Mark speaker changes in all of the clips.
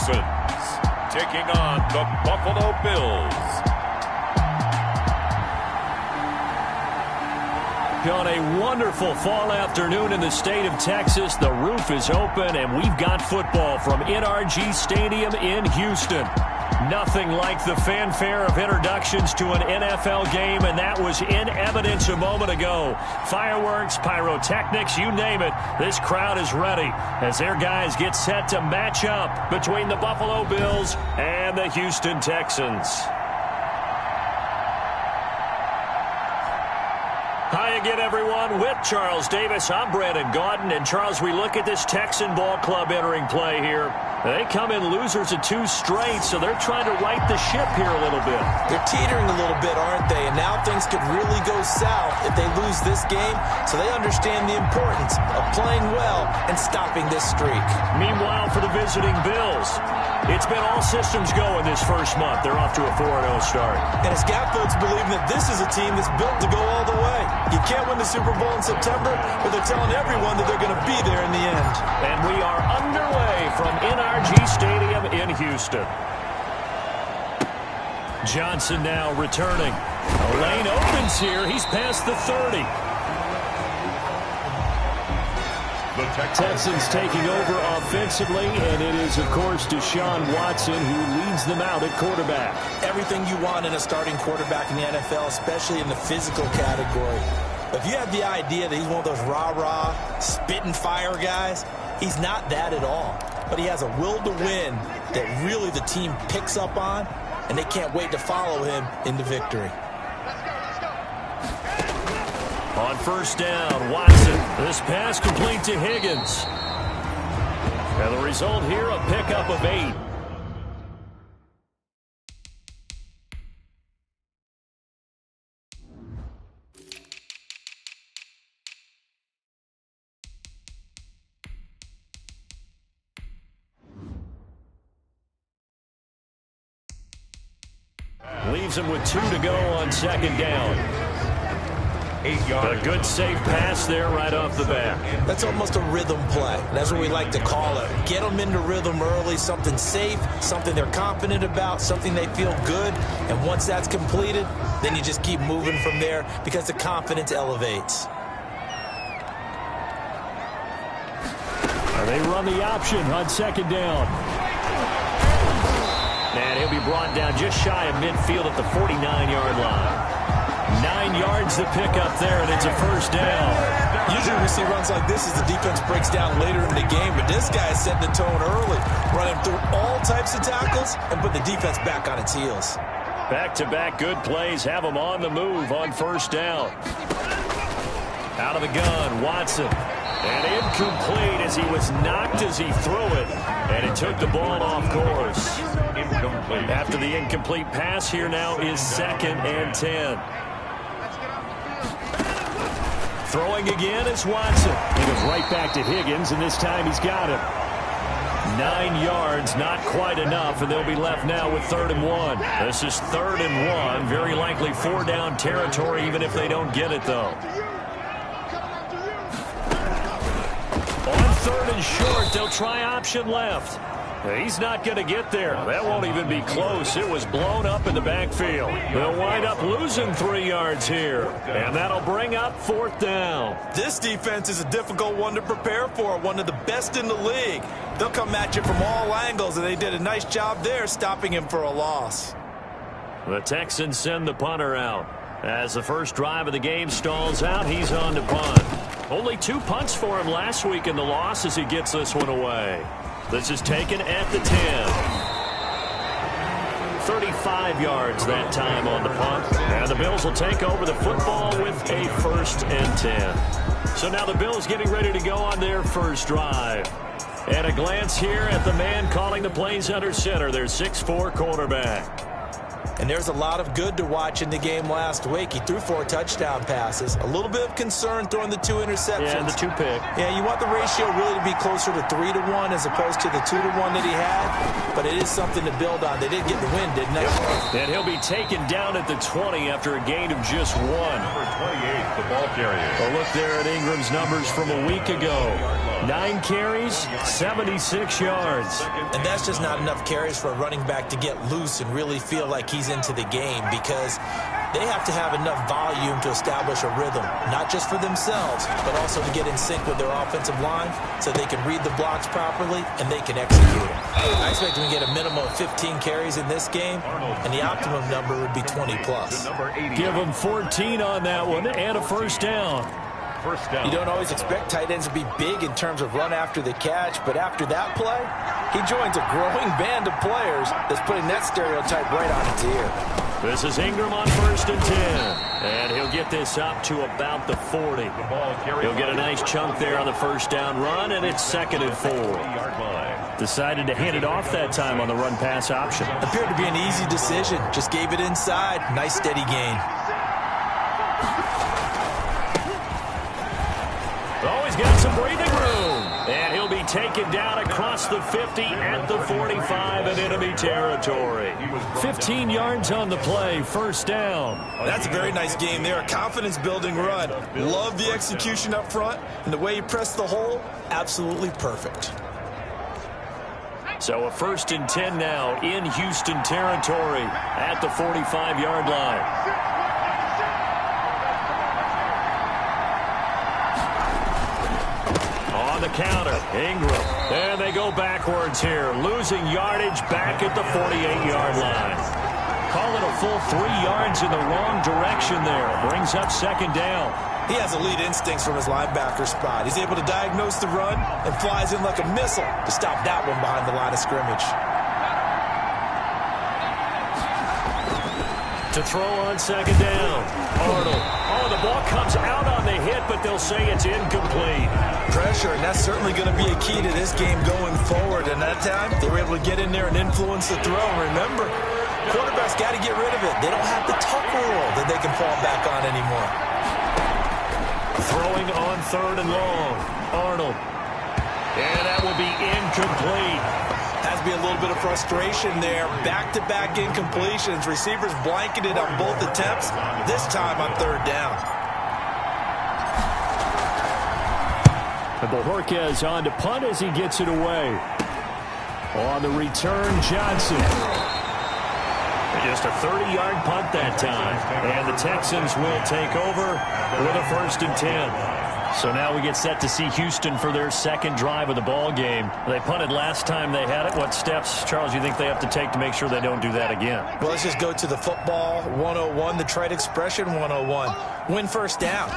Speaker 1: Texans taking on the Buffalo Bills.
Speaker 2: On a wonderful fall afternoon in the state of Texas, the roof is open, and we've got football from NRG Stadium in Houston. Nothing like the fanfare of introductions to an NFL game, and that was in evidence a moment ago. Fireworks, pyrotechnics, you name it, this crowd is ready as their guys get set to match up between the Buffalo Bills and the Houston Texans. Hi again, everyone. With Charles Davis, I'm Brandon Gaudin. And, Charles, we look at this Texan ball club entering play here. They come in losers of 2 straight, so they're trying to right the ship here a little bit.
Speaker 3: They're teetering a little bit, aren't they? And now things could really go south if they lose this game, so they understand the importance of playing well and stopping this streak.
Speaker 2: Meanwhile, for the visiting Bills, it's been all systems go in this first month. They're off to a 4-0 start.
Speaker 3: And it's got folks believing that this is a team that's built to go all the way. You can't win the Super Bowl in September, but they're telling everyone that they're going to be there in the end.
Speaker 2: And we are underway from NRG Stadium in Houston. Johnson now returning. A lane opens here. He's past the 30.
Speaker 1: The
Speaker 2: Texans taking over offensively, and it is, of course, Deshaun Watson who leads them out at quarterback.
Speaker 3: Everything you want in a starting quarterback in the NFL, especially in the physical category. If you have the idea that he's one of those rah-rah, spit and fire guys, he's not that at all. But he has a will to win that really the team picks up on, and they can't wait to follow him into victory.
Speaker 2: On first down, Watson. This pass complete to Higgins. And the result here, a pickup of 8. Leaves him with 2 to go on second down.
Speaker 1: 8 yards.
Speaker 2: A good safe pass there right off the bat.
Speaker 3: That's almost a rhythm play. That's what we like to call it. Get them into rhythm early, something safe, something they're confident about, something they feel good. And once that's completed, then you just keep moving from there because the confidence elevates.
Speaker 2: They run the option on second down. And he'll be brought down just shy of midfield at the 49-yard line. 9 yards to pick up there, and it's a first down.
Speaker 3: Usually we see runs like this as the defense breaks down later in the game, but this guy is setting the tone early, running through all types of tackles and put the defense back on its heels.
Speaker 2: Back-to-back good plays have them on the move on first down. Out of the gun, Watson. And incomplete as he was knocked as he threw it, and it took the ball off course. Incomplete. After the incomplete pass, here now is 2nd and 10. Throwing again is Watson. He goes right back to Higgins, and this time he's got him. 9 yards, not quite enough, and they'll be left now with 3rd and 1. This is 3rd and 1, very likely 4-down territory, even if they don't get it, though. On 3rd and short, they'll try option left. He's not going to get there. That won't even be close. It was blown up in the backfield. They'll wind up losing 3 yards here, and that'll bring up 4th down.
Speaker 3: This defense is a difficult one to prepare for, one of the best in the league. They'll come at you from all angles, and they did a nice job there stopping him for a loss.
Speaker 2: The Texans send the punter out. As the first drive of the game stalls out, he's on to punt. Only 2 punts for him last week in the loss as he gets this one away. This is taken at the 10. 35 yards that time on the punt. And the Bills will take over the football with a 1st and 10. So now the Bills getting ready to go on their first drive. And a glance here at the man calling the plays under center, their 6'4" quarterback.
Speaker 3: And there's a lot of good to watch in the game last week. He threw 4 touchdown passes. A little bit of concern throwing the 2 interceptions.
Speaker 2: Yeah, and the 2 pick.
Speaker 3: Yeah, you want the ratio really to be closer to 3-1 as opposed to the 2-1 that he had. But it is something to build on. They did get the win, didn't they?
Speaker 2: And he'll be taken down at the 20 after a gain of just 1.
Speaker 1: Number 28, the ball carrier.
Speaker 2: A look there at Ingram's numbers from a week ago. 9 carries, 76 yards.
Speaker 3: And that's just not enough carries for a running back to get loose and really feel like he's into the game, because they have to have enough volume to establish a rhythm, not just for themselves, but also to get in sync with their offensive line so they can read the blocks properly and they can execute it. I expect them to get a minimum of 15 carries in this game, and the optimum number would be 20 plus.
Speaker 2: Give them 14 on that one and a first down.
Speaker 3: You don't always expect tight ends to be big in terms of run after the catch, but after that play, he joins a growing band of players that's putting that stereotype right on its ear.
Speaker 2: This is Ingram on 1st and 10. And he'll get this up to about the 40. He'll get a nice chunk there on the first down run, and it's 2nd and 4. Decided to hand it off that time on the run-pass option.
Speaker 3: Appeared to be an easy decision. Just gave it inside. Nice steady gain.
Speaker 2: Oh, he's got some breathing room. And he'll be taken down across the 50 at the 45 in enemy territory. 15 yards on the play, first down.
Speaker 3: That's a very nice game there. A confidence-building run. Love the execution up front, and the way he pressed the hole, absolutely perfect.
Speaker 2: So a 1st and 10 now in Houston territory at the 45-yard line. The counter, Ingram, and they go backwards here, losing yardage back at the 48-yard line. Call it a full 3 yards in the wrong direction there. Brings up 2nd down.
Speaker 3: He has elite instincts from his linebacker spot. He's able to diagnose the run and flies in like a missile to stop that one behind the line of scrimmage.
Speaker 2: To throw on 2nd down, Arnold. Oh, the ball comes out on the hit, but they'll say it's incomplete.
Speaker 3: Pressure, and that's certainly going to be a key to this game going forward. And that time, they were able to get in there and influence the throw. Remember, quarterbacks got to get rid of it. They don't have the tuck rule that they can fall back on anymore.
Speaker 2: Throwing on 3rd and long, Arnold. And that will be incomplete.
Speaker 3: Has to be a little bit of frustration there. Back-to-back incompletions. Receivers blanketed on both attempts, this time on 3rd down.
Speaker 2: And Bojorquez on to punt as he gets it away. On the return, Johnson. Just a 30-yard punt that time. And the Texans will take over with a 1st and 10. So now we get set to see Houston for their 2nd drive of the ball game. They punted last time they had it. What steps, Charles, you think they have to take to make sure they don't do that again?
Speaker 3: Well, let's just go to the football 101, the trade expression 101. Win 1st down.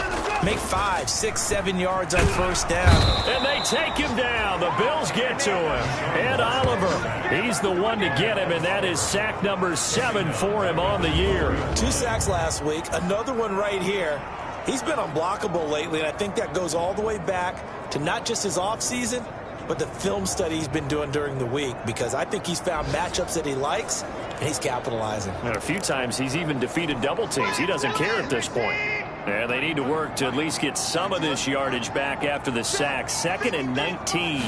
Speaker 3: Make 5, 6, 7 yards on 1st down.
Speaker 2: And they take him down. The Bills get to him. Ed Oliver, he's the one to get him, and that is sack number 7 for him on the year.
Speaker 3: 2 sacks last week, another one right here. He's been unblockable lately, and I think that goes all the way back to not just his offseason, but the film study he's been doing during the week, because I think he's found matchups that he likes, and he's capitalizing.
Speaker 2: And a few times he's even defeated double teams. He doesn't care at this point. And they need to work to at least get some of this yardage back after the sack. 2nd and 19.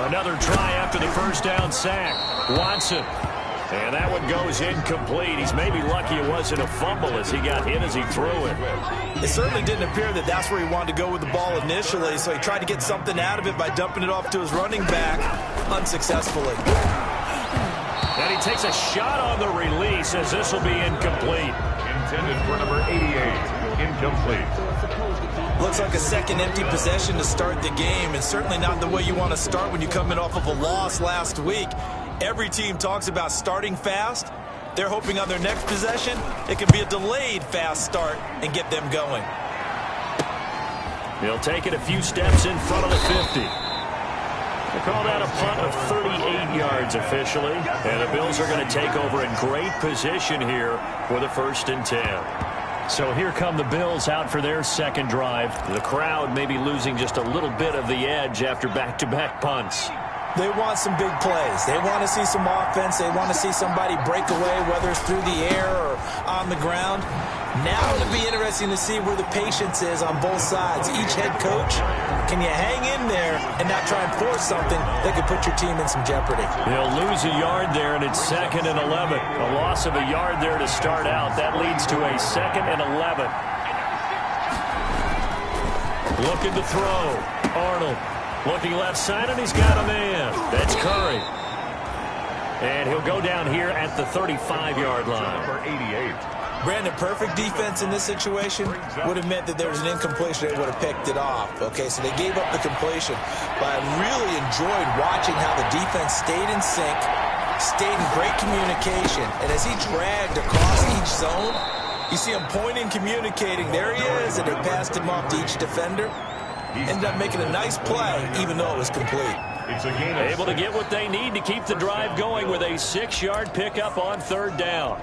Speaker 2: Another try after the first down sack. Watson. And that one goes incomplete. He's maybe lucky it wasn't a fumble as he got hit as he threw it.
Speaker 3: It certainly didn't appear that that's where he wanted to go with the ball initially, so he tried to get something out of it by dumping it off to his running back unsuccessfully.
Speaker 2: And he takes a shot on the release as this will be incomplete.
Speaker 1: Intended for number 88, incomplete.
Speaker 3: Looks like a second empty possession to start the game, and certainly not the way you want to start when you come in off of a loss last week. Every team talks about starting fast. They're hoping on their next possession it can be a delayed fast start and get them going.
Speaker 2: He'll take it a few steps in front of the 50. They call that a punt of 38 yards officially. And the Bills are going to take over in great position here with a 1st and 10. So here come the Bills out for their 2nd drive. The crowd may be losing just a little bit of the edge after back-to-back punts.
Speaker 3: They want some big plays. They want to see some offense. They want to see somebody break away, whether it's through the air or on the ground. Now it'll be interesting to see where the patience is on both sides. Each head coach, can you hang in there and not try and force something that could put your team in some jeopardy?
Speaker 2: They'll lose a yard there, and it's 2nd and 11. A loss of a yard there to start out. That leads to a 2nd and 11. Looking to throw. Arnold looking left side, and he's got a man. That's Curry. And he'll go down here at the 35-yard line.
Speaker 1: Number 88.
Speaker 3: Brandon, perfect defense in this situation would have meant that there was an incompletion. They would have picked it off. Okay, so they gave up the completion. But I really enjoyed watching how the defense stayed in sync, stayed in great communication. And as he dragged across each zone, you see him pointing, communicating. There he is, and they passed him off to each defender. Ended up making a nice play, even though it was complete.
Speaker 2: Able to get what they need to keep the drive going with a 6-yard pickup on third down.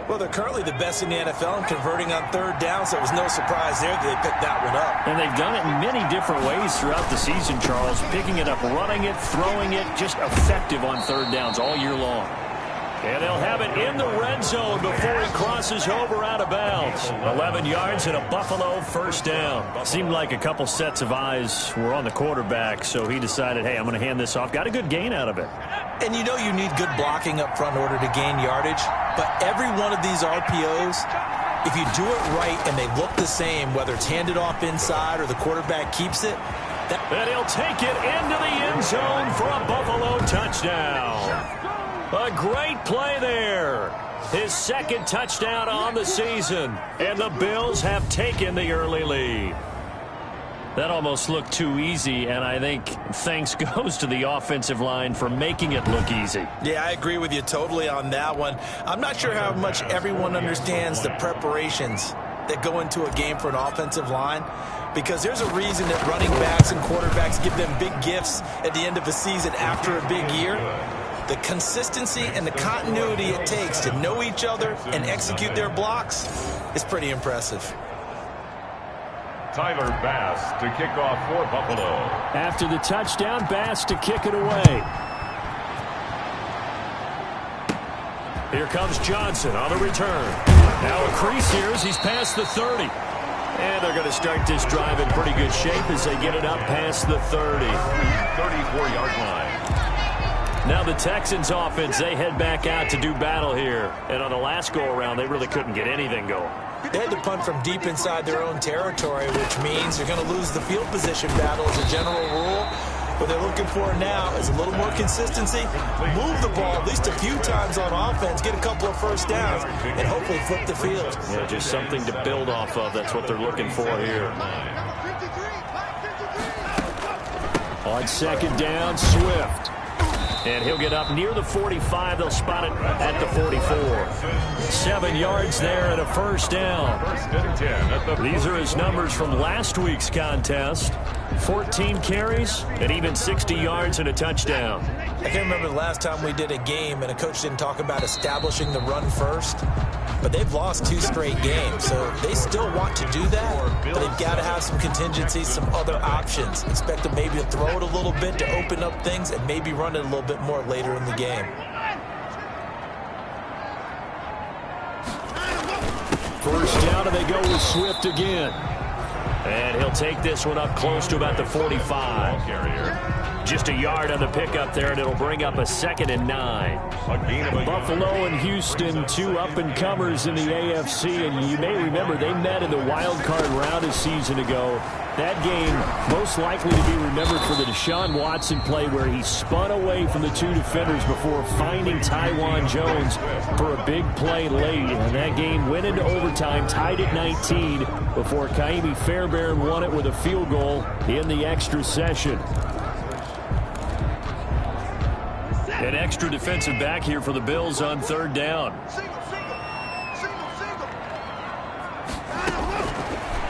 Speaker 3: Well, they're currently the best in the NFL in converting on third down, so it was no surprise there that they picked that one up.
Speaker 2: And they've done it in many different ways throughout the season, Charles. Picking it up, running it, throwing it, just effective on third downs all year long. And they'll have it in the red zone before he crosses over out of bounds. 11 yards and a Buffalo first down. Seemed like a couple sets of eyes were on the quarterback, so he decided, hey, I'm going to hand this off. Got a good gain out of it.
Speaker 3: And you know you need good blocking up front in order to gain yardage. But every one of these RPOs, if you do it right and they look the same, whether it's handed off inside or the quarterback keeps it.
Speaker 2: And he'll take it into the end zone for a Buffalo touchdown. A great play there. His second touchdown on the season. And the Bills have taken the early lead. That almost looked too easy, and I think thanks goes to the offensive line for making it look easy.
Speaker 3: Yeah, I agree with you totally on that one. I'm not sure how much everyone understands the preparations that go into a game for an offensive line, because there's a reason that running backs and quarterbacks give them big gifts at the end of a season after a big year. The consistency and the continuity it takes to know each other and execute their blocks is pretty impressive.
Speaker 1: Tyler Bass to kick off for Buffalo.
Speaker 2: After the touchdown, Bass to kick it away. Here comes Johnson on the return. Now a crease here as he's past the 30. And they're going to start this drive in pretty good shape as they get it up past the 30.
Speaker 1: 34-yard line.
Speaker 2: Now the Texans offense, they head back out to do battle here. And on the last go-around, they really couldn't get anything going.
Speaker 3: They had to punt from deep inside their own territory, which means they're going to lose the field position battle as a general rule. What they're looking for now is a little more consistency, move the ball at least a few times on offense, get a couple of first downs, and hopefully flip the field.
Speaker 2: Yeah, just something to build off of. That's what they're looking for here. On second down, Swift. And he'll get up near the 45. They'll spot it at the 44. 7 yards there and a first down. These are his numbers from last week's contest. 14 carries and even 60 yards and a touchdown.
Speaker 3: I can't remember the last time we did a game and a coach didn't talk about establishing the run first. But they've lost 2 straight games, so they still want to do that, but they've got to have some contingencies, some other options. Expect them maybe to throw it a little bit to open up things and maybe run it a little bit more later in the game.
Speaker 2: First down, and they go with Swift again. And he'll take this one up close to about the 45. Just a yard on the pickup there, and it'll bring up a 2nd and 9. Buffalo and Houston, 2 up-and-comers in the AFC, and you may remember they met in the wild card round a season ago. That game most likely to be remembered for the Deshaun Watson play where he spun away from the 2 defenders before finding Tywan Jones for a big play late. And that game went into overtime, tied at 19, before Kaimi Fairbairn won it with a field goal in the extra session. An extra defensive back here for the Bills on third down.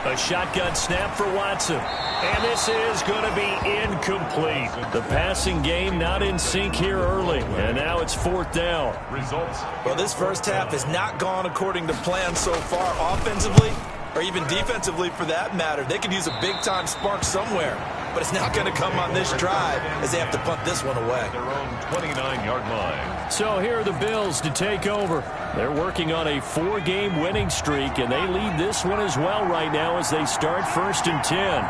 Speaker 2: A shotgun snap for Watson. And this is going to be incomplete. The passing game not in sync here early. And now it's 4th down.
Speaker 1: Results.
Speaker 3: Well, this first half has not gone according to plan so far offensively or even defensively for that matter. They could use a big-time spark somewhere. But it's not going to come on this drive as they have to punt this one away.
Speaker 1: Their own 29-yard line.
Speaker 2: So here are the Bills to take over. They're working on a 4-game winning streak, and they lead this one as well right now as they start 1st and 10.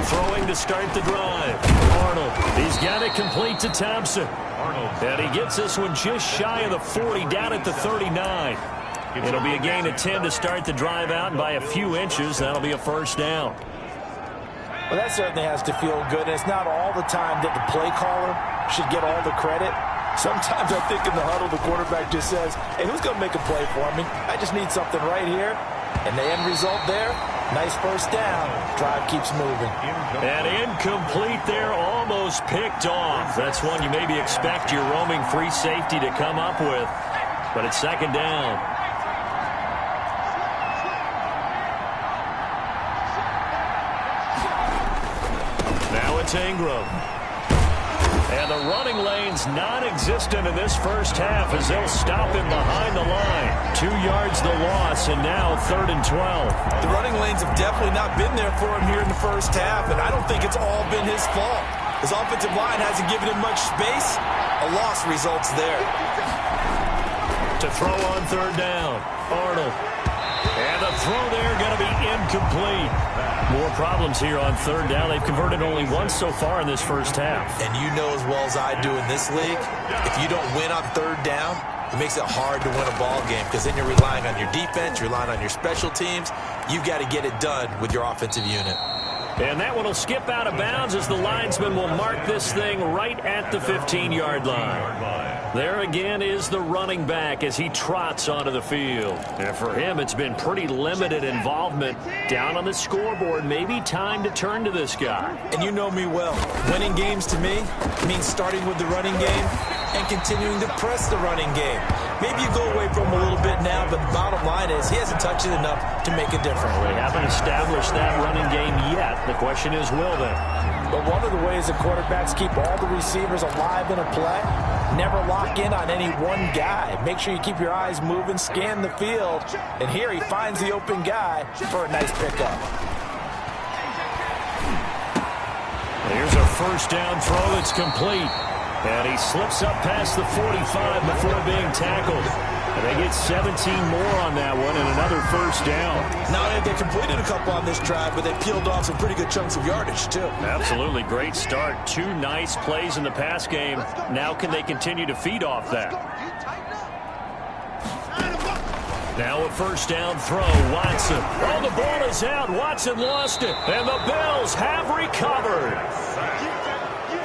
Speaker 2: Throwing to start the drive. Arnold, he's got it complete to Thompson.
Speaker 1: Arnold.
Speaker 2: And he gets this one just shy of the 40, down at the 39. It'll be a gain of 10 to start the drive out, and by a few inches, that'll be a first down.
Speaker 3: Well, that certainly has to feel good, and it's not all the time that the play caller should get all the credit. Sometimes I think in the huddle, the quarterback just says, hey, who's going to make a play for me? I just need something right here. And the end result there, nice first down. Drive keeps moving.
Speaker 2: And incomplete there, almost picked off. That's one you maybe expect your roaming free safety to come up with. But it's second down. Now it's Ingram. And the running lane's non-existent in this first half as they'll stop him behind the line. 2 yards the loss, and now 3rd and 12.
Speaker 3: The running lanes have definitely not been there for him here in the first half, and I don't think it's all been his fault. His offensive line hasn't given him much space. A loss results there.
Speaker 2: To throw on 3rd down, Arnold. And the throw there going to be incomplete. More problems here on 3rd down. They've converted only once so far in this first half.
Speaker 3: And you know as well as I do in this league, if you don't win on 3rd down, it makes it hard to win a ball game because then you're relying on your defense, you're relying on your special teams. You've got to get it done with your offensive unit.
Speaker 2: And that one will skip out of bounds as the linesman will mark this thing right at the 15-yard line. There again is the running back as he trots onto the field. And for him, it's been pretty limited involvement. Down on the scoreboard, maybe time to turn to this guy.
Speaker 3: And you know me well. Winning games to me means starting with the running game and continuing to press the running game. Maybe you go away from him a little bit now, but the bottom line is he hasn't touched it enough to make a difference.
Speaker 2: They haven't established that running game yet. The question is, will they?
Speaker 3: But one of the ways that quarterbacks keep all the receivers alive in a play, never lock in on any one guy. Make sure you keep your eyes moving, scan the field, and here he finds the open guy for a nice pickup.
Speaker 2: Here's a first down throw that's complete. And he slips up past the 45 before being tackled. And they get 17 more on that one and another first down.
Speaker 3: Not only have they completed a couple on this drive, but they peeled off some pretty good chunks of yardage, too.
Speaker 2: Absolutely. Great start. 2 nice plays in the pass game. Now can they continue to feed off that? Now a first down throw. Watson. Oh, the ball is out. Watson lost it. And the Bills have recovered.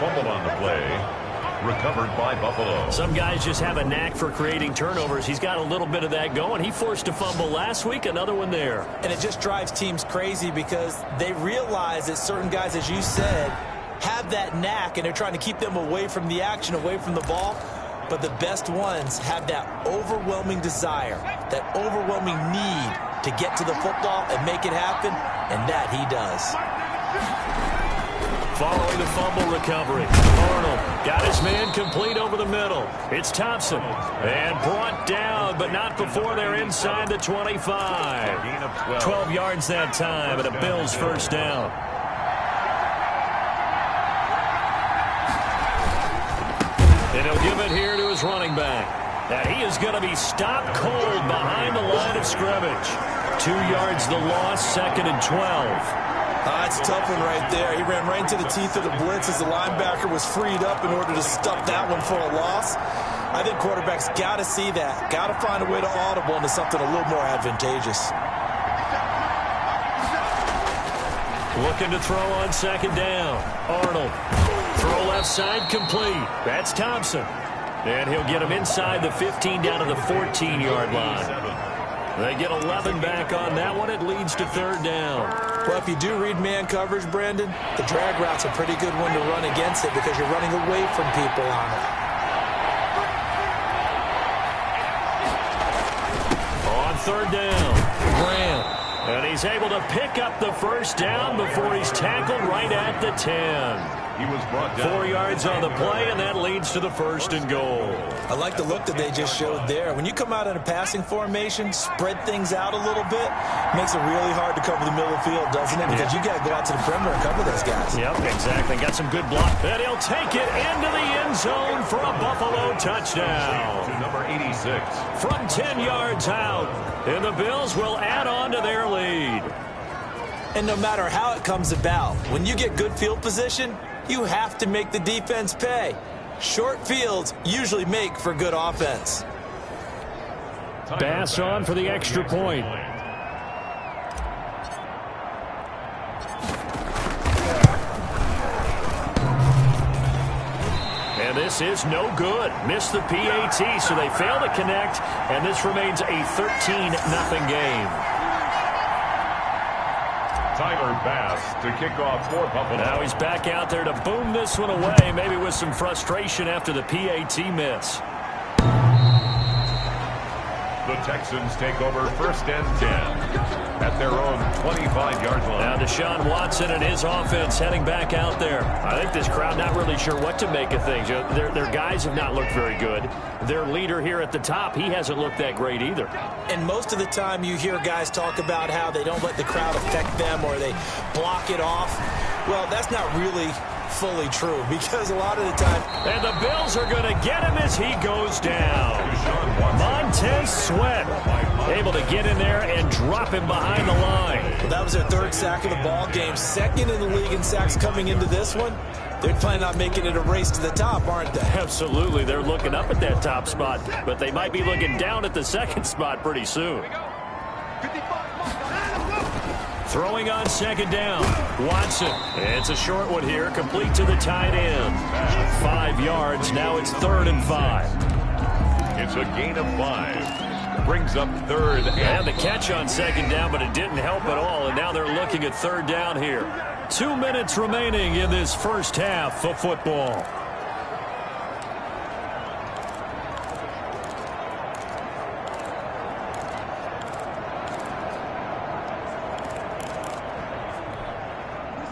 Speaker 1: Fumble on the play. Recovered by Buffalo.
Speaker 2: Some guys just have a knack for creating turnovers. He's got a little bit of that going. He forced a fumble last week, another one there. And it just drives teams crazy because they realize that certain guys, as you said, have that knack, and they're trying to keep them away from the action, away from the ball. But the best ones have that overwhelming desire, that overwhelming need to get to the football and make it happen, and that he does. Following the fumble recovery, Arnold got his man complete over the middle. It's Thompson. And brought down, but not before they're inside the 25. 12 yards that time, and a Bills first down. And he'll give it here to his running back. And he is going to be stopped cold behind the line of scrimmage. 2 yards the loss, 2nd and 12.
Speaker 3: That's a tough one right there. He ran right into the teeth of the blitz as the linebacker was freed up in order to stuff that one for a loss. I think quarterbacks got to see that. Got to find a way to audible into something a little more advantageous.
Speaker 2: Looking to throw on 2nd down. Arnold. Throw left side complete. That's Thompson. And he'll get him inside the 15 down to the 14-yard line. They get 11 back on that one. It leads to 3rd down.
Speaker 3: Well, if you do read man coverage, Brandon, the drag route's a pretty good one to run against it because you're running away from people on it.
Speaker 2: On 3rd down, Graham. And he's able to pick up the first down before he's tackled right at the 10.
Speaker 1: He was brought down.
Speaker 2: 4 yards on the play, and that leads to the 1st and goal.
Speaker 3: I like the look that they just showed there. When you come out in a passing formation, spread things out a little bit, makes it really hard to cover the middle of the field, doesn't it? Because you got to go out to the perimeter and cover those guys.
Speaker 2: Yep, exactly. Got some good block. And he'll take it into the end zone for a Buffalo touchdown.
Speaker 1: To number 86.
Speaker 2: From 10 yards out, and the Bills will add on to their lead.
Speaker 3: And no matter how it comes about, when you get good field position, you have to make the defense pay. Short fields usually make for good offense.
Speaker 2: Bass on for the extra point. And this is no good. Missed the PAT, so they fail to connect, and this remains a 13-0 game.
Speaker 1: Tyler Bass to kick off for Buffalo.
Speaker 2: Now he's back out there to boom this one away, maybe with some frustration after the PAT miss.
Speaker 1: The Texans take over 1st and 10 at their own 25-yard line.
Speaker 2: Now Deshaun Watson and his offense heading back out there. I think this crowd not really sure what to make of things. Their guys have not looked very good. Their leader here at the top, he hasn't looked that great either.
Speaker 3: And most of the time you hear guys talk about how they don't let the crowd affect them or they block it off. Well, that's not really fully true because a lot of the time.
Speaker 2: And the Bills are going to get him as he goes down. Montez Sweat able to get in there and drop him behind the line.
Speaker 3: Well, that was their 3rd sack of the ball game. 2nd in the league in sacks coming into this one. They're planning on making it a race to the top, aren't they?
Speaker 2: Absolutely. They're looking up at that top spot, but they might be looking down at the 2nd spot pretty soon. Throwing on 2nd down. Watson. It's a short one here, complete to the tight end. 5 yards. Now it's 3rd and 5.
Speaker 1: It's a gain of 5. Brings up 3rd.
Speaker 2: And the catch on 2nd down, but it didn't help at all. And now they're looking at 3rd down here. 2 minutes remaining in this first half of football.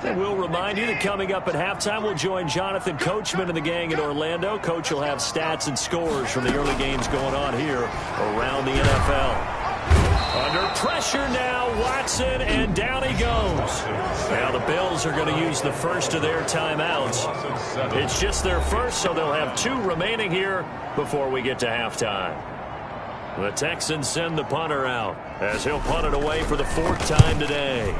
Speaker 2: And we'll remind you that coming up at halftime, we'll join Jonathan Coachman and the gang in Orlando. Coach will have stats and scores from the early games going on here around the NFL. Under pressure now, Watson, and down he goes. Now the Bills are going to use the first of their timeouts. It's just their first, so they'll have 2 remaining here before we get to halftime. The Texans send the punter out as he'll punt it away for the 4th time today.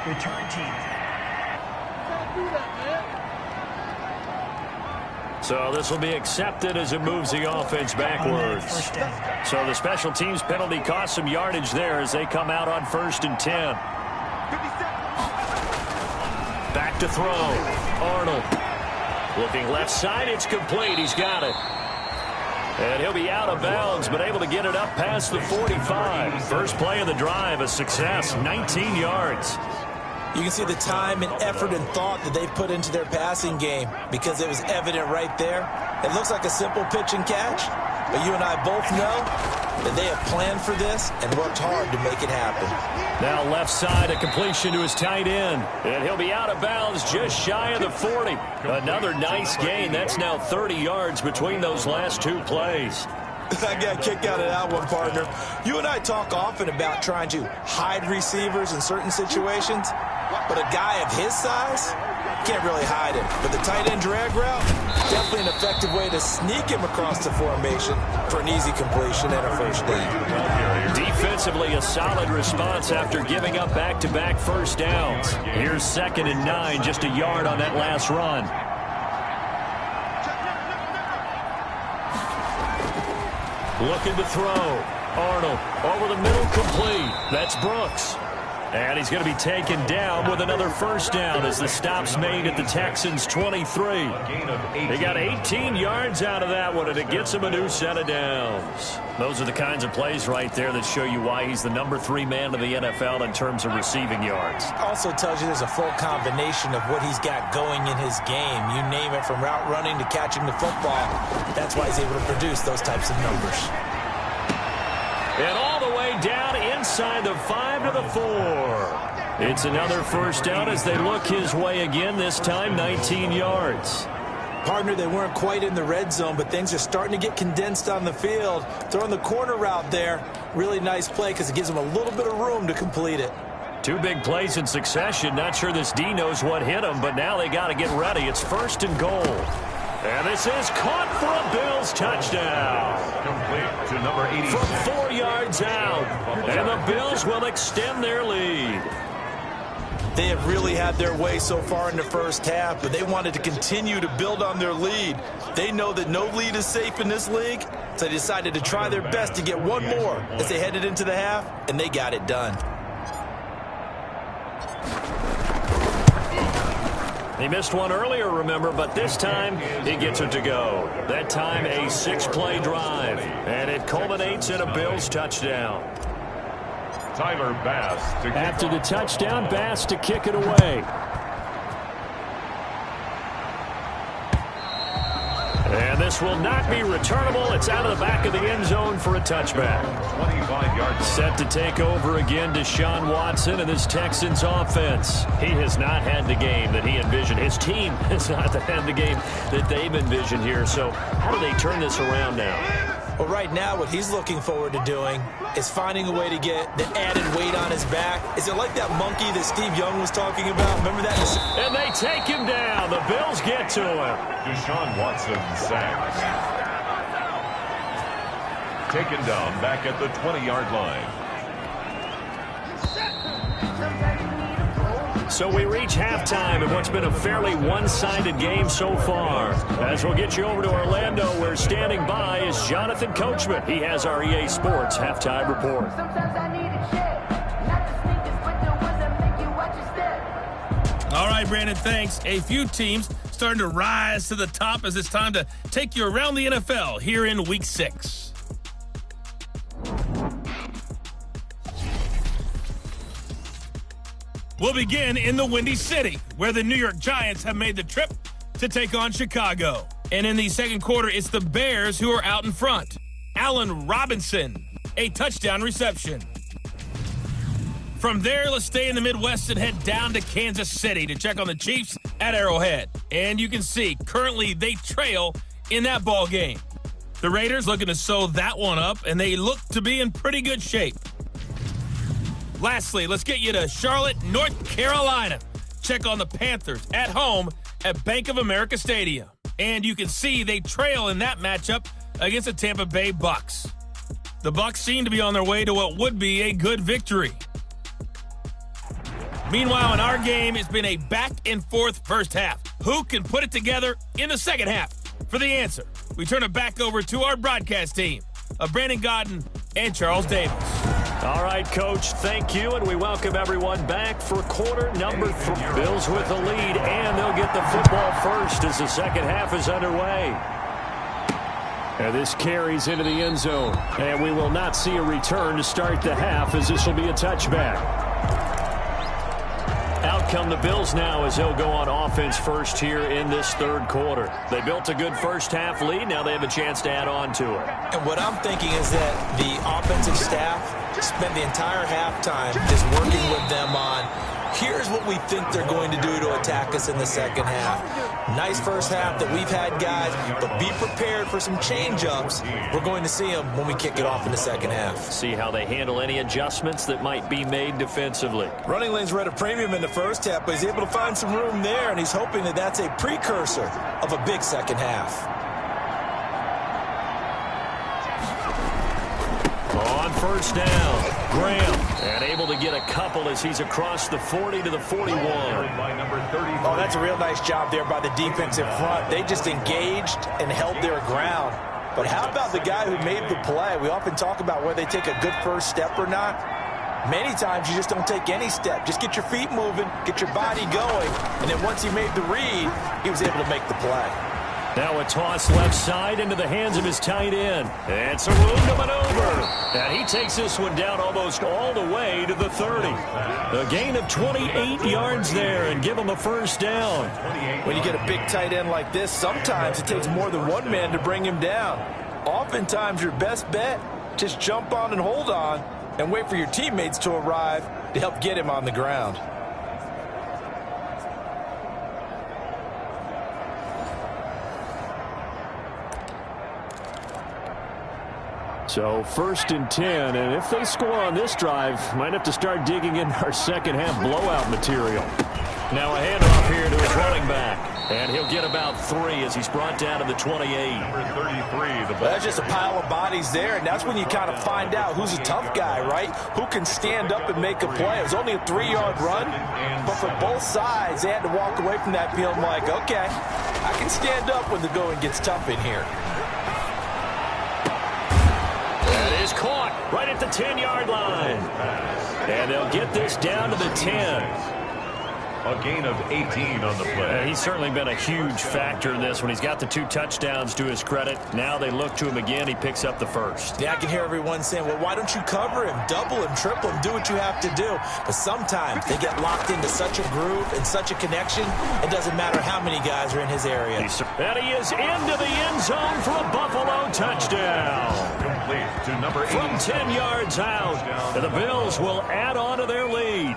Speaker 4: Return team.
Speaker 2: So this will be accepted as it moves the offense backwards. So the special teams penalty cost some yardage there as they come out on 1st and 10. Back to throw. Arnold. Looking left side. It's complete. He's got it. And he'll be out of bounds, but able to get it up past the 45. First play of the drive, a success, 19 yards.
Speaker 3: You can see the time and effort and thought that they put into their passing game because it was evident right there. It looks like a simple pitch and catch, but you and I both know that they have planned for this and worked hard to make it happen.
Speaker 2: Now left side, a completion to his tight end. And he'll be out of bounds just shy of the 40. Another nice gain. That's now 30 yards between those last 2 plays.
Speaker 3: I got a kick out of that one, partner. You and I talk often about trying to hide receivers in certain situations, but a guy of his size can't really hide him. But the tight end drag route, definitely an effective way to sneak him across the formation for an easy completion and a 1st down.
Speaker 2: Defensively, a solid response after giving up back-to-back 1st downs. Here's 2nd and 9, just a yard on that last run. Looking to throw. Arnold over the middle, complete. That's Brooks. And he's going to be taken down with another 1st down as the stop's made at the Texans' 23. They got 18 yards out of that one, and it gets him a new set of downs. Those are the kinds of plays right there that show you why he's the number 3 man in the NFL in terms of receiving yards.
Speaker 3: Also tells you there's a full combination of what he's got going in his game. You name it, from route running to catching the football. That's why he's able to produce those types of numbers.
Speaker 2: And all the way down inside the 5 to the 4. It's another 1st down as they look his way again, this time 19 yards.
Speaker 3: Partner, they weren't quite in the red zone, but things are starting to get condensed on the field. Throwing the corner route there, really nice play because it gives them a little bit of room to complete it.
Speaker 2: 2 big plays in succession. Not sure this D knows what hit him, but now they got to get ready. It's 1st and goal. And this is caught for a Bills touchdown.
Speaker 1: Complete to number 80.
Speaker 2: From 4 yards. yards out. And the Bills will extend their lead.
Speaker 3: They have really had their way so far in the first half, but they wanted to continue to build on their lead. They know that no lead is safe in this league, so they decided to try their best to get one more as they headed into the half, and they got it done.
Speaker 2: He missed one earlier, remember, but this time he gets it to go. That time a 6-play drive, and it culminates in a Bills touchdown.
Speaker 1: Tyler Bass to kick
Speaker 2: After the
Speaker 1: off.
Speaker 2: touchdown, Bass to kick it away. And this will not be returnable. It's out of the back of the end zone for a touchback.
Speaker 1: 25 yards.
Speaker 2: Set to take over again, Deshaun Watson and this Texans offense. He has not had the game that he envisioned. His team has not had the game that they've envisioned here. So how do they turn this around now?
Speaker 3: Well, right now, what he's looking forward to doing is finding a way to get the added weight on his back. Is it like that monkey that Steve Young was talking about? Remember that?
Speaker 2: And they take him down. The Bills get to him.
Speaker 1: Deshaun Watson sacked. Taken down back at the 20-yard line.
Speaker 2: So we reach halftime in what's been a fairly one-sided game so far. As we'll get you over to Orlando, where standing by is Jonathan Coachman. He has our EA Sports halftime report.
Speaker 4: All right, Brandon, thanks. A few teams starting to rise to the top as it's time to take you around the NFL here in Week 6. We'll begin in the Windy City, where the New York Giants have made the trip to take on Chicago. And in the second quarter, it's the Bears who are out in front. Allen Robinson, a touchdown reception. From there, let's stay in the Midwest and head down to Kansas City to check on the Chiefs at Arrowhead. And you can see, currently they trail in that ball game. The Raiders looking to sew that one up, and they look to be in pretty good shape. Lastly, let's get you to Charlotte, North Carolina. Check on the Panthers at home at Bank of America Stadium. And you can see they trail in that matchup against the Tampa Bay Bucks. The Bucks seem to be on their way to what would be a good victory. Meanwhile, in our game, it's been a back-and-forth first half. Who can put it together in the second half? For the answer, we turn it back over to our broadcast team of Brandon Godden and Charles Davis.
Speaker 2: All right, Coach, thank you, and we welcome everyone back for quarter number 3. Bills with the lead, and they'll get the football first as the second half is underway. And this carries into the end zone, and we will not see a return to start the half as this will be a touchback. Out come the Bills now as they'll go on offense first here in this third quarter. They built a good first half lead. Now they have a chance to add on to it.
Speaker 3: And what I'm thinking is that the offensive staff spent the entire halftime just working with them on, here's what we think they're going to do to attack us in the second half. Nice first half that we've had, guys, but be prepared for some change-ups. We're going to see them when we kick it off in the second half.
Speaker 2: See how they handle any adjustments that might be made defensively.
Speaker 3: Running lanes were at a premium in the first half, but he's able to find some room there, and he's hoping that that's a precursor of a big second half.
Speaker 2: On first down, Graham, and able to get a couple as he's across the 40 to the 41.
Speaker 3: Oh, that's a real nice job there by the defensive front. They just engaged and held their ground. But how about the guy who made the play? We often talk about whether they take a good first step or not. Many times you just don't take any step. Just get your feet moving, get your body going, and then once he made the read, he was able to make the play.
Speaker 2: Now a toss left side into the hands of his tight end. It's a room to maneuver. And he takes this one down almost all the way to the 30. A gain of 28 yards there and give him a first down.
Speaker 3: When you get a big tight end like this, sometimes it takes more than one man to bring him down. Oftentimes your best bet, just jump on and hold on and wait for your teammates to arrive to help get him on the ground.
Speaker 2: So first and 10, and if they score on this drive, might have to start digging in our second half blowout material. Now a handoff here to his running back. And he'll get about 3 as he's brought down to the 28.
Speaker 1: Number 33, the ball.
Speaker 3: That's just a pile of bodies there, and that's when you kind of find out who's a tough guy, right? Who can stand up and make a play. It was only a 3-yard run, but for both sides, they had to walk away from that feeling like, okay, I can stand up when the going gets tough in here.
Speaker 2: That is caught right at the 10-yard line. And they'll get this down to the 10.
Speaker 1: A gain of 18 on the play.
Speaker 2: He's certainly been a huge factor in this when he's got the 2 touchdowns to his credit. Now they look to him again. He picks up the first.
Speaker 3: Yeah, I can hear everyone saying, well, why don't you cover him, double him, triple him, do what you have to do. But sometimes they get locked into such a groove and such a connection, it doesn't matter how many guys are in his area.
Speaker 2: And he is into the end zone for a Buffalo touchdown.
Speaker 1: Complete to number 8.
Speaker 2: From 10 yards out, and the Bills will add on to their lead.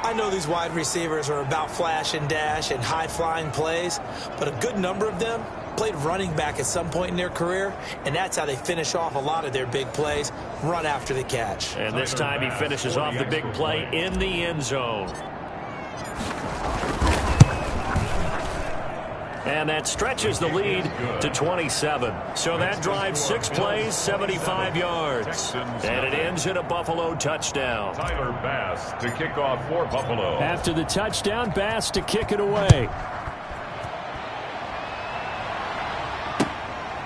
Speaker 3: I know these wide receivers are about flash and dash and high-flying plays, but a good number of them played running back at some point in their career, and that's how they finish off a lot of their big plays, run after the catch.
Speaker 2: And this time he finishes off the big play in the end zone. And that stretches the lead to 27. So that drives 6 plays, 75 yards. And it ends in a Buffalo touchdown.
Speaker 1: Tyler Bass to kick off for Buffalo.
Speaker 2: After the touchdown, Bass to kick it away.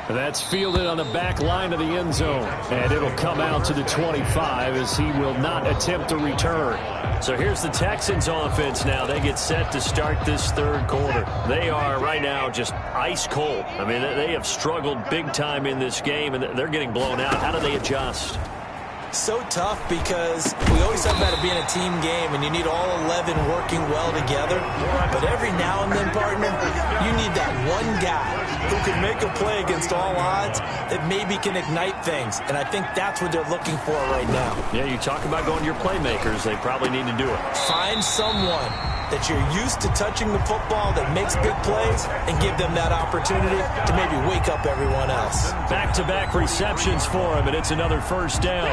Speaker 2: That's fielded on the back line of the end zone. And it'll come out to the 25 as he will not attempt to return. So here's the Texans offense now. They get set to start this third quarter. They are right now just ice cold. I mean, they have struggled big time in this game, and they're getting blown out. How do they adjust?
Speaker 3: So tough because we always talk about it being a team game and you need all 11 working well together. But every now and then, partner, you need that one guy who can make a play against all odds that maybe can ignite things. And I think that's what they're looking for right now.
Speaker 2: Yeah, you talk about going to your playmakers. They probably need to do it.
Speaker 3: Find someone that you're used to touching the football that makes big plays and give them that opportunity to maybe wake up everyone else.
Speaker 2: Back-to-back receptions for him, and it's another first down.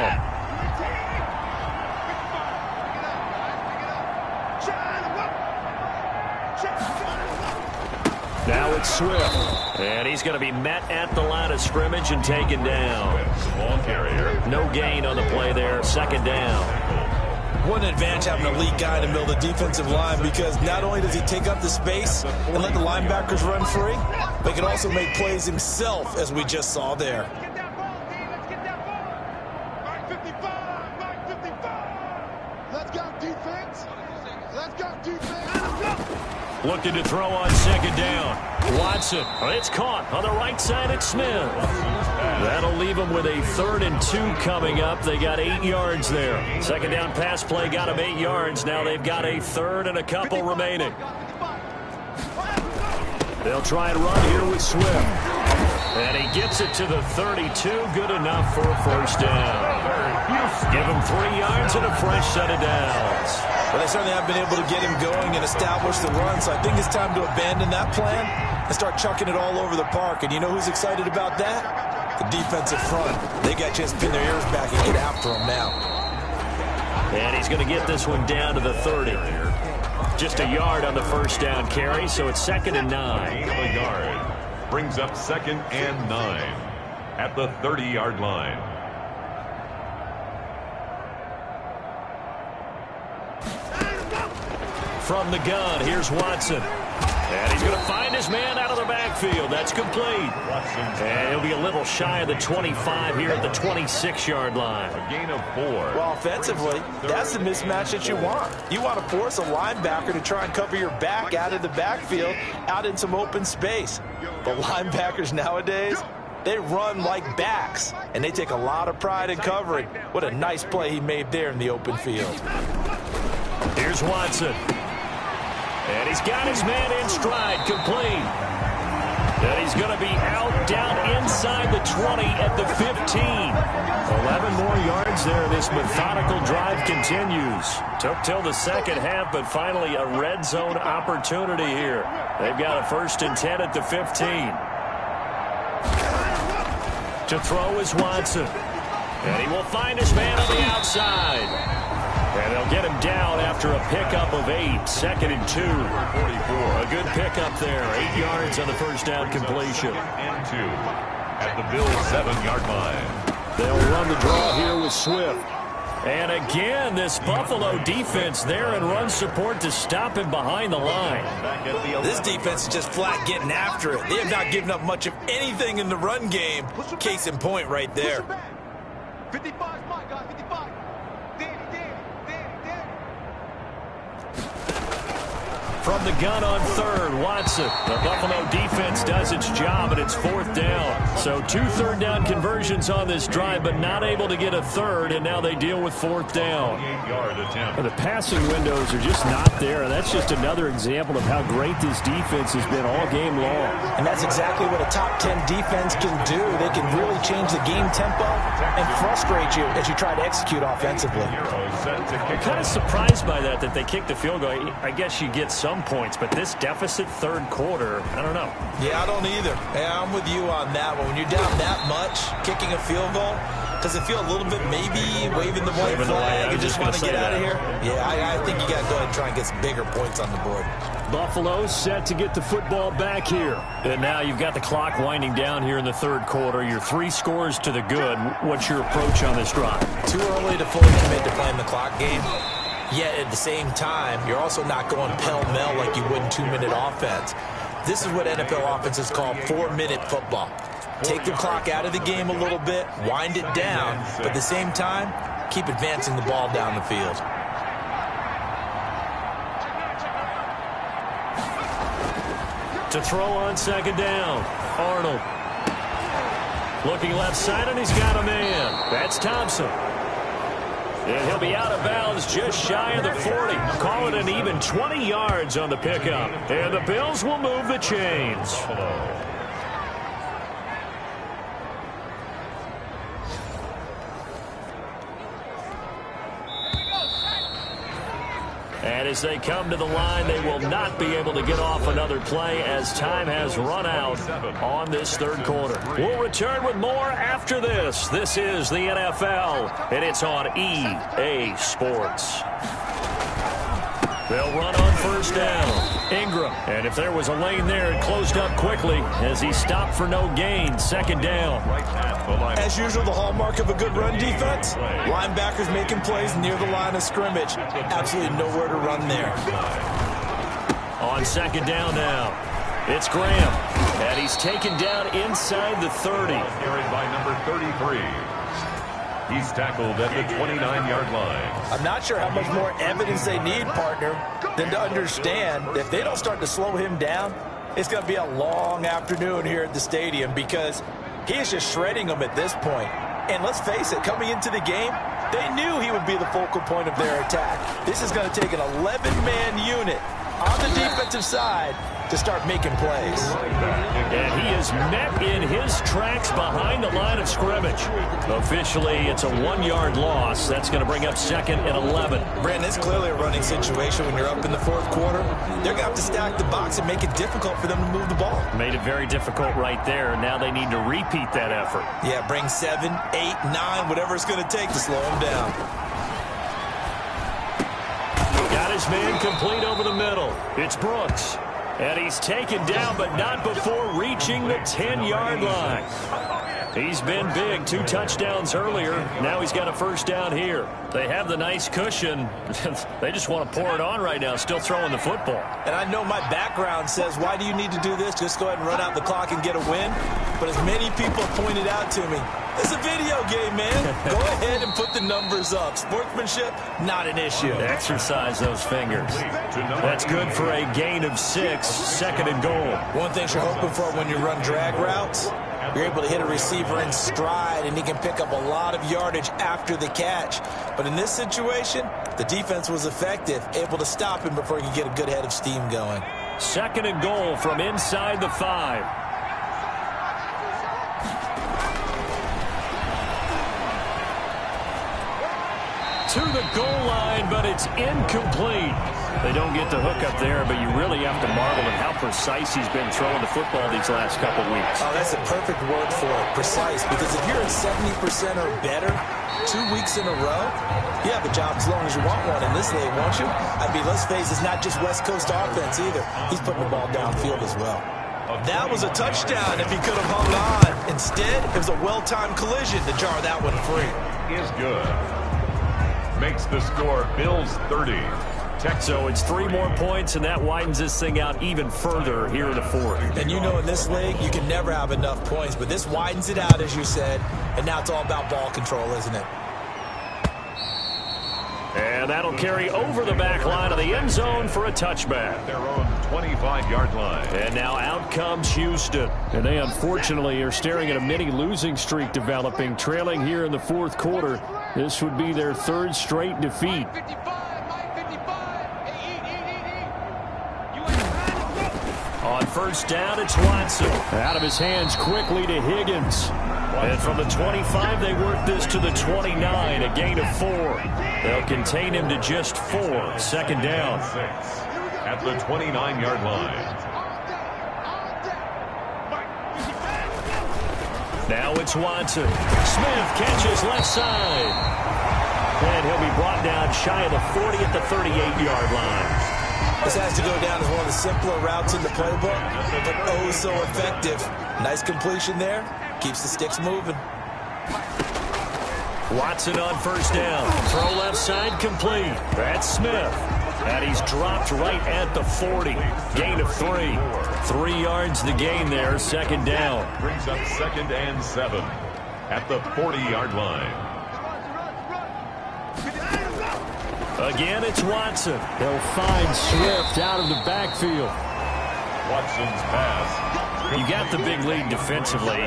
Speaker 2: Now it's Swift, and he's going to be met at the line of scrimmage and taken down.
Speaker 1: Ball carrier.
Speaker 2: No gain on the play there, second down.
Speaker 3: What an advantage having an elite guy in the middle of the defensive line, because not only does he take up the space and let the linebackers run free, but he can also make plays himself, as we just saw there.
Speaker 2: Looking to throw on second down. Watson. It's caught on the right side at Smith. That'll leave them with a 3rd and 2 coming up. They got 8 yards there. Second down pass play got them 8 yards. Now they've got a 3rd and a couple remaining. They'll try and run here with Swift. And he gets it to the 32. Good enough for a first down. Give him 3 yards and a fresh set of downs.
Speaker 3: Well, they certainly have been able to get him going and establish the run, so I think it's time to abandon that plan and start chucking it all over the park. And you know who's excited about that? The defensive front. They got a chance to pin their ears back and get after him now.
Speaker 2: And he's going to get this one down to the 30. Just a yard on the first down carry, so it's 2nd and 9.
Speaker 1: Gain of a yard. Brings up 2nd and 9 at the 30-yard line.
Speaker 2: From the gun, here's Watson. And he's going to find his man out of the backfield. That's complete. And he'll be a little shy of the 25 here at the 26-yard line.
Speaker 1: A gain of 4.
Speaker 3: Well, offensively, that's the mismatch that you want. You want to force a linebacker to try and cover your back out of the backfield, out in some open space. But linebackers nowadays, they run like backs, and they take a lot of pride in covering. What a nice play he made there in the open field.
Speaker 2: Here's Watson. And he's got his man in stride, complete. And he's going to be out down inside the 20 at the 15. 11 more yards there. This methodical drive continues. Took till the second half, but finally a red zone opportunity here. They've got a 1st and 10 at the 15. To throw is Watson. And he will find his man on the outside. And they'll get him down after a pickup of 8. 2nd and 2.
Speaker 1: 44.
Speaker 2: A good pickup there. 8 yards on the first down completion.
Speaker 1: And 2 at the Bills' 7-yard line.
Speaker 2: They'll run the draw here with Swift. And again, this Buffalo defense there in run support to stop him behind the line.
Speaker 3: This defense is just flat getting after it. They have not given up much of anything in the run game. Case in point right there.
Speaker 5: 55, my guy, 55. Danny.
Speaker 2: From the gun on 3rd, Watson. The Buffalo defense does its job, and it's 4th down. So 2 third-down conversions on this drive, but not able to get a 3rd, and now they deal with 4th down.
Speaker 1: 8-yard attempt.
Speaker 2: The passing windows are just not there, and that's just another example of how great this defense has been all game long.
Speaker 3: And that's exactly what a top 10 defense can do. They can really change the game tempo and frustrate you as you try to execute offensively.
Speaker 2: I'm kind of surprised by that they kicked the field goal. I guess you get some points, but this deficit 3rd quarter, I don't know.
Speaker 3: Yeah, I don't either. Yeah, I'm with you on that one. When you're down that much, kicking a field goal, does it feel a little bit maybe waving the white flag and just want to get out of here? Yeah, I think you got to go ahead and try and get some bigger points on the board.
Speaker 2: Buffalo set to get the football back here. And now you've got the clock winding down here in the 3rd quarter. You're 3 scores to the good. What's your approach on this drive?
Speaker 3: Too early to fully commit to playing the clock game. Yet at the same time, you're also not going pell-mell like you would in 2-minute offense. This is what NFL offenses call 4-minute football. Take the clock out of the game a little bit, wind it down, but at the same time, keep advancing the ball down the field.
Speaker 2: To throw on 2nd down, Arnold. Looking left side, and he's got a man. That's Thompson. And he'll be out of bounds just shy of the 40. Call it an even 20 yards on the pickup. And the Bills will move the chains. And as they come to the line, they will not be able to get off another play as time has run out on this 3rd quarter. We'll return with more after this. This is the NFL, and it's on EA Sports. They'll run on 1st down. Ingram. And if there was a lane there, it closed up quickly as he stopped for no gain. 2nd down.
Speaker 3: As usual, the hallmark of a good run defense, linebackers making plays near the line of scrimmage. Absolutely nowhere to run there.
Speaker 2: On 2nd down now, it's Graham. And he's taken down inside the 30.
Speaker 1: Carried by number 33. He's tackled at the 29-yard line.
Speaker 3: I'm not sure how much more evidence they need, partner, than to understand that if they don't start to slow him down, it's going to be a long afternoon here at the stadium because he is just shredding them at this point. And let's face it, coming into the game, they knew he would be the focal point of their attack. This is going to take an 11-man unit on the defensive side to start making plays.
Speaker 2: And he is met in his tracks behind the line of scrimmage. Officially, it's a 1-yard loss. That's going to bring up 2nd and 11.
Speaker 3: Brandon, it's clearly a running situation when you're up in the 4th quarter. They're going to have to stack the box and make it difficult for them to move the ball.
Speaker 2: Made it very difficult right there. Now they need to repeat that effort.
Speaker 3: Yeah, bring 7, 8, 9, whatever it's going to take to slow them down.
Speaker 2: Got his man complete over the middle. It's Brooks. And he's taken down, but not before reaching the 10-yard line. He's been big. 2 touchdowns earlier. Now he's got a 1st down here. They have the nice cushion. They just want to pour it on right now, still throwing the football.
Speaker 3: And I know my background says, why do you need to do this? Just go ahead and run out the clock and get a win. But as many people have pointed out to me, it's a video game, man. Go ahead and put the numbers up. Sportsmanship, not an issue.
Speaker 2: Exercise those fingers. That's good for a gain of 6, 2nd and goal.
Speaker 3: One thing you're hoping for when you run drag routes, you're able to hit a receiver in stride, and he can pick up a lot of yardage after the catch. But in this situation, the defense was effective, able to stop him before he could get a good head of steam going.
Speaker 2: 2nd and goal from inside the 5. to the goal line, but it's incomplete. They don't get the hook up there, but you really have to marvel at how precise he's been throwing the football these last couple weeks.
Speaker 3: Oh, that's a perfect word for it, precise, because if you're at 70% or better 2 weeks in a row, you have a job as long as you want one in this league, won't you? I mean, let's face it, it's not just West Coast offense either. He's putting the ball downfield as well. That was a touchdown if he could have hung on. Instead, it was a well-timed collision to jar that one free.
Speaker 1: Is good. Makes the score Bills 30.
Speaker 2: So it's 3 more points, and that widens this thing out even further here in the fourth.
Speaker 3: And you know in this league, you can never have enough points, but this widens it out, as you said, and now it's all about ball control, isn't it?
Speaker 2: And that'll carry over the back line of the end zone for a touchback.
Speaker 1: Their own 25-yard line.
Speaker 2: And now out comes Houston. And they unfortunately are staring at a mini losing streak developing, trailing here in the fourth quarter. This would be their 3rd straight defeat. On first down, it's Watson. Out of his hands quickly to Higgins. And from the 25, they work this to the 29, a gain of 4. They'll contain him to just 4. 2nd down.
Speaker 1: At the 29-yard line.
Speaker 2: Now it's Watson. Smith catches left side. And he'll be brought down shy of the 40 at the 38-yard line.
Speaker 3: This has to go down as one of the simpler routes in the playbook, but oh so effective. Nice completion there. Keeps the sticks moving.
Speaker 2: Watson on first down. Throw left side complete. That's Smith. And he's dropped right at the 40. Gain of 3. 3 yards the gain there. 2nd down.
Speaker 1: Brings up 2nd and 7 at the 40-yard line.
Speaker 2: Again, it's Watson. They'll find Swift out of the backfield.
Speaker 1: Watson's pass.
Speaker 2: You got the big lead defensively.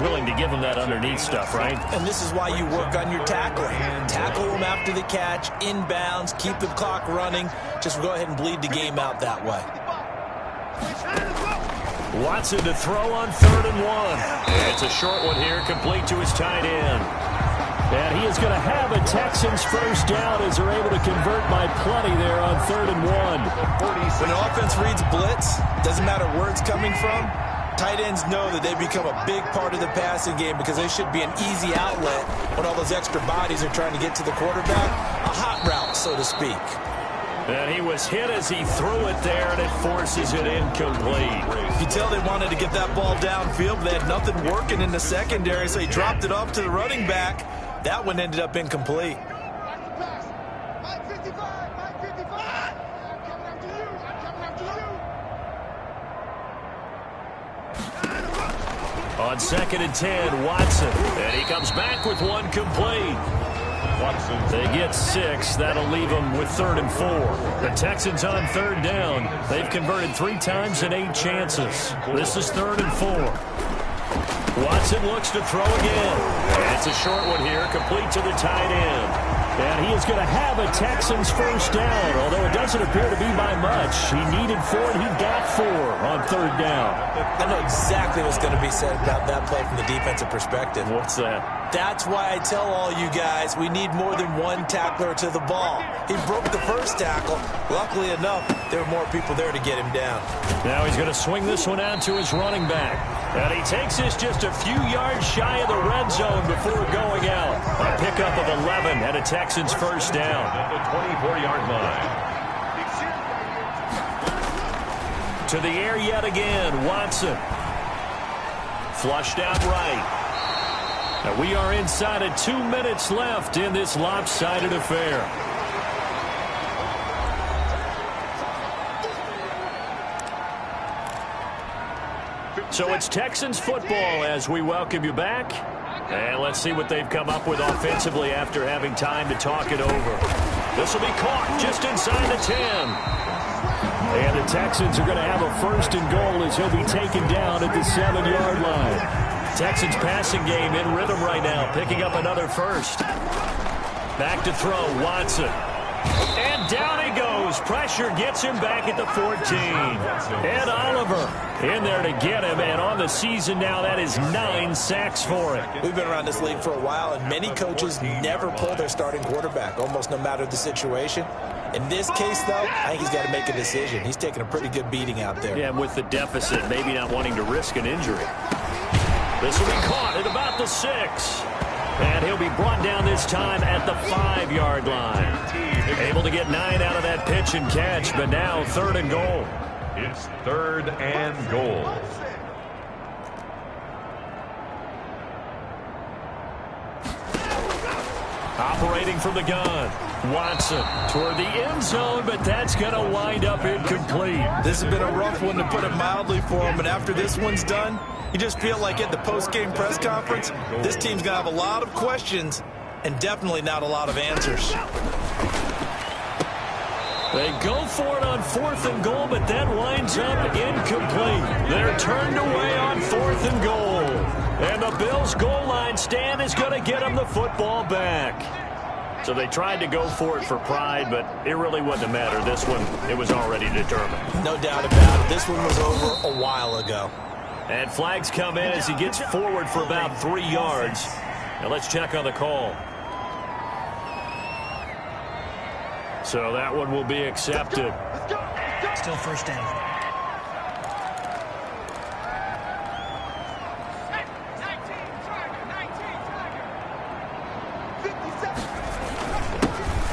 Speaker 2: Willing to give him that underneath stuff, right?
Speaker 3: And this is why you work on your tackling. Tackle them after the catch, inbounds, keep the clock running. Just go ahead and bleed the game out that way.
Speaker 2: Watson to throw on 3rd and 1. It's a short one here, complete to his tight end. And he is going to have a Texans first down as they're able to convert by plenty there on 3rd and 1.
Speaker 3: When an offense reads blitz, doesn't matter where it's coming from, tight ends know that they become a big part of the passing game because they should be an easy outlet when all those extra bodies are trying to get to the quarterback. A hot route, so to speak.
Speaker 2: And he was hit as he threw it there, and it forces it incomplete.
Speaker 3: You tell they wanted to get that ball downfield, but they had nothing working in the secondary, so he dropped it off to the running back. That one ended up incomplete.
Speaker 2: On 2nd and 10, Watson. And he comes back with one complete.
Speaker 1: Watson.
Speaker 2: They get 6. That'll leave them with 3rd and 4. The Texans on 3rd down. They've converted 3 times in 8 chances. This is 3rd and 4. Watson looks to throw again. And it's a short one here, complete to the tight end. And he is going to have a Texans first down, although it doesn't appear to be by much. He needed 4, and he got 4 on 3rd down.
Speaker 3: I know exactly what's going to be said about that play from the defensive perspective.
Speaker 2: What's that?
Speaker 3: That's why I tell all you guys we need more than one tackler to the ball. He broke the first tackle. Luckily enough, there were more people there to get him down.
Speaker 2: Now he's going to swing this one out to his running back. And he takes this just a few yards shy of the red zone before going out. A pickup of 11 and a Texans first down.
Speaker 1: At the 24-yard line.
Speaker 2: To the air yet again, Watson. Flushed out right. And we are inside of 2 minutes left in this lopsided affair. So it's Texans football as we welcome you back. And let's see what they've come up with offensively after having time to talk it over. This will be caught just inside the 10. And the Texans are going to have a 1st and goal as he'll be taken down at the 7-yard line. Texans passing game in rhythm right now, picking up another 1st. Back to throw, Watson. And down he goes. Pressure gets him back at the 14. Ed Oliver in there to get him. And on the season now, that is 9 sacks for him.
Speaker 3: We've been around this league for a while, and many coaches never pull their starting quarterback, almost no matter the situation. In this case, though, I think he's got to make a decision. He's taking a pretty good beating out there.
Speaker 2: Yeah, and with the deficit, maybe not wanting to risk an injury. This will be caught at about the 6. And he'll be brought down this time at the 5-yard line. Able to get 9 out of that pitch and catch, but now 3rd and goal.
Speaker 1: It's 3rd and goal.
Speaker 2: Operating from the gun. Watson toward the end zone, but that's going to wind up incomplete.
Speaker 3: This has been a rough one, to put it mildly, for him. And after this one's done, you just feel like at the post-game press conference, this team's going to have a lot of questions and definitely not a lot of answers.
Speaker 2: They go for it on 4th and goal, but that winds up incomplete. They're turned away on 4th and goal. And the Bills' goal line stand is going to get them the football back. So they tried to go for it for pride, but it really wouldn't matter. This one, it was already determined.
Speaker 3: No doubt about it. This one was over a while ago.
Speaker 2: And flags come in as he gets forward for about 3 yards. Now let's check on the call. So that one will be accepted.
Speaker 6: Still first down.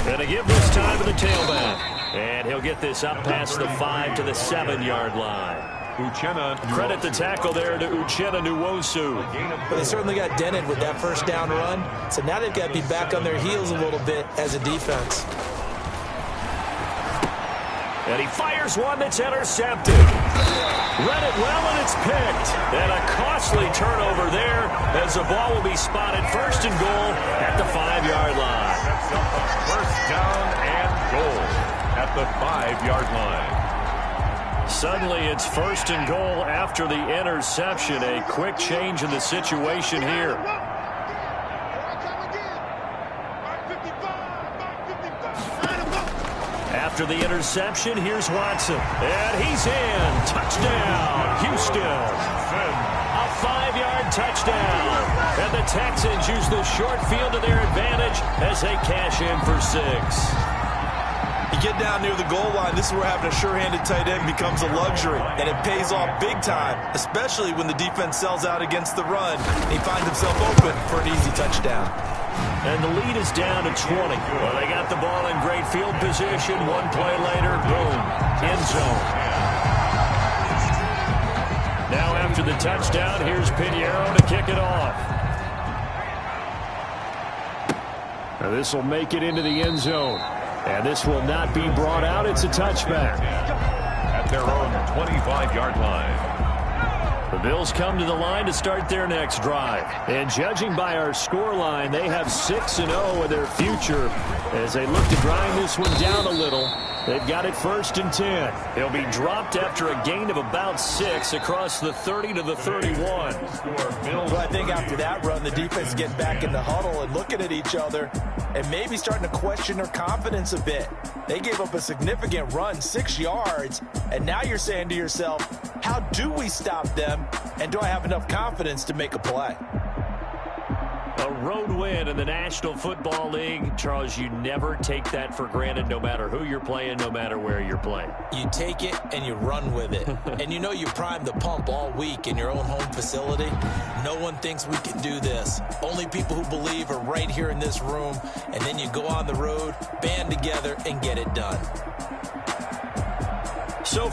Speaker 2: And to give this time to the tailback. And he'll get this up past the 5 to the 7-yard line. Credit the tackle there to Uchenna Nwosu.
Speaker 3: Well, they certainly got dented with that first down run. So now they've got to be back on their heels a little bit as a defense.
Speaker 2: And he fires one that's intercepted. Read it well, and it's picked. And a costly turnover there as the ball will be spotted 1st and goal at the 5-yard line.
Speaker 1: First down and goal at the 5-yard line.
Speaker 2: Suddenly it's 1st and goal after the interception. A quick change in the situation here. After the interception, here's Watson. And he's in. Touchdown, Houston. A 5-yard touchdown. And the Texans use the short field to their advantage as they cash in for 6.
Speaker 3: You get down near the goal line, this is where having a sure-handed tight end becomes a luxury. And it pays off big time, especially when the defense sells out against the run. He finds himself open for an easy touchdown.
Speaker 2: And the lead is down to 20. Well, they got the ball in great field position. One play later, boom, end zone. Now after the touchdown, here's Pinheiro to kick it off. Now this will make it into the end zone. And this will not be brought out. It's a touchback.
Speaker 1: At their own 25-yard line.
Speaker 2: The Bills come to the line to start their next drive. And judging by our scoreline, they have 6-0 in their future as they look to grind this one down a little. They've got it 1st and 10. They'll be dropped after a gain of about 6 across the 30 to the 31.
Speaker 3: Well, I think after that run, the defense getting back in the huddle and looking at each other and maybe starting to question their confidence a bit. They gave up a significant run, 6 yards, and now you're saying to yourself, how do we stop them, and do I have enough confidence to make a play?
Speaker 2: A road win in the National Football League. Charles, you never take that for granted, no matter who you're playing, no matter where you're playing.
Speaker 3: You take it and you run with it. And you know you primed the pump all week in your own home facility. No one thinks we can do this. Only people who believe are right here in this room. And then you go on the road, band together, and get it done.
Speaker 2: So